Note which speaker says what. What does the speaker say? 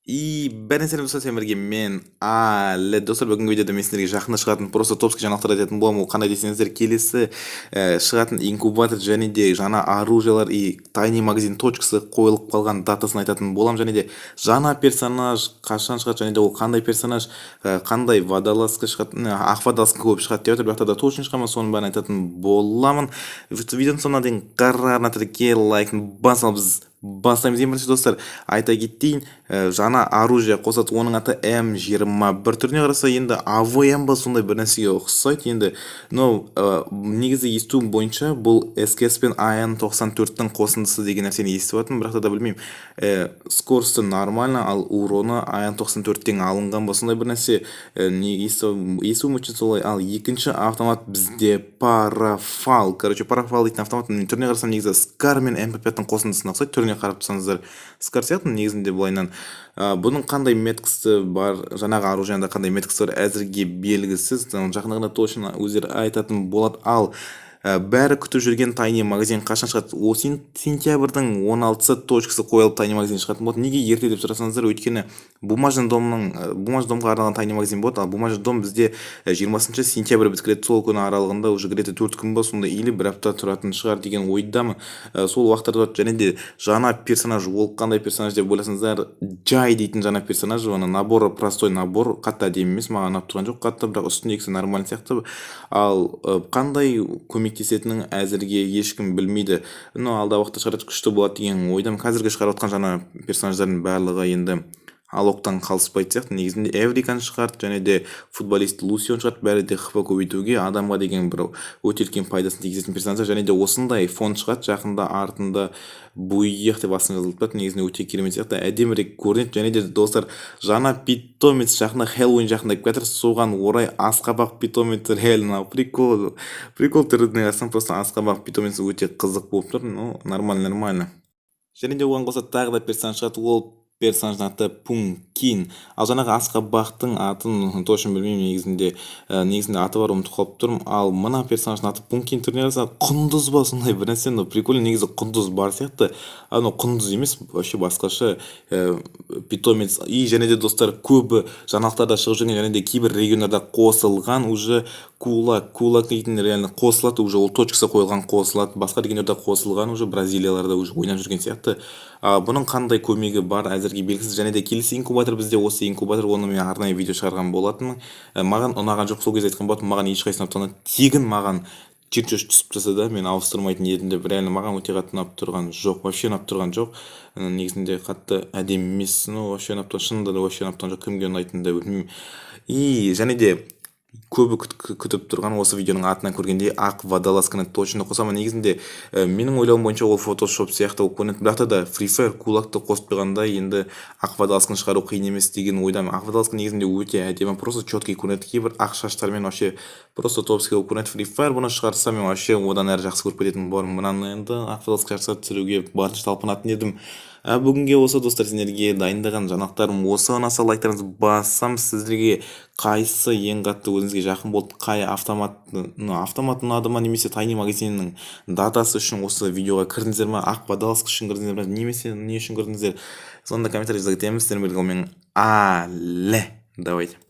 Speaker 1: бәріне сәлем достар, сендерге мен әлі достар. Бүгінгі видеода мен сендерге жақында шығатын просто топский жаңалықтар айтатын боламын. Ол қандай десеңіздер, келесі шығатын инкубатор және де жаңа оружиялар и тайный магазин точкасы қойылып қалған датасын айтатын боламын. Және де жаңа персонаж қашан шығады, және де ол қандай персонаж, қандай водолазка шығады, ақ водолазка көп шығады деп жатыр. Бірақ та точно шыға ма, соның бәрін айтатын боламын. Видеоның соңына дейін қарағанда тірке лайкын басып біз бастаймыз. Ең бірінші достар, айта кетейін, жаңа оружие қосады. Оның аты М21. түріне қараса енді АВМ ба сондай бір нәрсеге ұқсайды. Енді негізі естуім бойынша бұл СКС пен АН94-тің қосындысы деген нәрсені естіп жатырмын. Бірақ та білмеймін, скоросты нормально, ал уроны АН94-тен алынған ба сондай бір нәрсе естуім үшін солай. Ал екінші автомат бізде парафал. Парафал дейтін автомат түріне қарасам негізі Скар мен МП5-тің қосындысына ұқсайды. Түріне қарап тұрсаңыздар Скар сияқты негізінде былайынан. Бұның қандай меткісі бар, жаңағы оружияда қандай меткісі бар әзірге белгісіз. Жақында ғана точно өздері айтатын болады. Ал бәрі күтіп жүрген тайный магазин қашан шығады? Ол сентябрьдің 16-сы точкасы қойылып тайный магазин шығатын болады. Неге ерте деп сұрасаңыздар, өйткені бумажный домға арналған тайный магазин болады. Ал бумажный дом бізде 20 сентябрь біткіреді. Сол күні аралығында уже где-то 4 күн ба сондай или бір апта тұратын шығар деген ойдамын. Сол уақыттарда және де жаңа персонаж. Ол қандай персонаж деп ойласаңыздар, Джай дейтін жаңа персонаж. Оны наборы простой набор, қатты әдемі емес, маған ұнап тұрған жоқ қатты, бірақ үстіндегісі нормальный сияқты. Ал қандай көмектесетінін әзірге ешкім білмейді. Алда уақытта шығарады, күшті болады деген ойдамын. Қазіргі шығарып отқан жаңа персонаждардың барлығы енді алоқтан қалыспайды сияқты. Негізінде Эврикан шығарды, және де футболист Лусион шығарды. Бәрі де хп көбейтуге, адамға деген бір өте үлкен пайдасын тигізетін персонаждар. Және де осындай фон шығады жақында, артында Буйех деп астын жазылып тұрады. Негізінде өте керемет сияқты, әдемірек көрінеді. және де достар, жаңа питомец жақында Хэллоуин жақындап келе жатыр. Соған орай асқабақ питомец реально прикол түріне қарасам, просто асқабақ питомец өте қызық болып тұр. Нормально. Және де оған қоса тағы да персонаж шығады. Ол персонаждың аты Пункин. Ал жаңағы асқабақтың атын точно білмеймін, негізінде аты бар, ұмытып қалып тұрмын. Ал мына персонаждың аты Пункин түріне қараса құндыз ба сондай бір нәрсе. Прикольно, негізі құндыз бар сияқты. Құндыз емес, вообще басқаша питомец. И және де достар, көбі жаңалықтарда шығып жүрген, және де кейбір региондарда қосылған уже кулак дейтін реально қосылады, уже ол точкасы қойылған қосылады. Басқа региондарда қосылған, уже Бразилияларда уже ойнап жүрген сияқты. Бұның қандай көмегі бар әзірге белгісіз. Және де келесі инкубатор бізде осы инкубатор, оны мен арнайы видео шығарған болатынмын. Маған ұнаған жоқ, сол кезде айтқан болатынмын, маған ешқайсысы ұнап тегін маған чертеж түсіп тұрса да мен ауыстырмайтын едім деп. Реально маған өте қатты ұнап тұрған жоқ, вообще ұнап тұрған жоқ. Негізінде қатты әдемі емес, вообще ұнап тұрған, шынында да вообще ұнап тұрған жоқ. Кімге ұнайтынын да білмеймін. И және де көбі күтіп тұрған осы видеоның атынан көргенде ақ водолазканы точно қосамын. Негізінде менің ойлауым бойынша ол фотошоп сияқты ол көрінеді. Бірақ та Free Fire кулакты қосып қойғанда енді ақ водолазканы шығару қиын емес деген ойдамын. Ақ водолазка негізінде өте әдемі, просто четкий көрінеді. Кейбір ақ шаштармен вообще просто топский болып көрінеді. Free Fire бұны шығарса мен вообще одан әрі жақсы көріп кететін болармын. Мынаны енді ақ водолазка шығарса түсіруге барынша талпынатын едім. Бүгінге осы достар, сендерге дайындаған жаңалықтарым осы. Ұнаса лайктарыңызды бассам, сіздерге қайсысы ең қатты өзіңізге жақын болды, қай автомат ұнады ма, немесе тайный магазиннің датасы үшін осы видеоға кірдіңіздер ма, ақ водолазка үшін кірдіңіздер ма, немесе не үшін кірдіңіздер, сонда комментарий жаза кетеміз. Сіздермен бірге мен әлі давайте.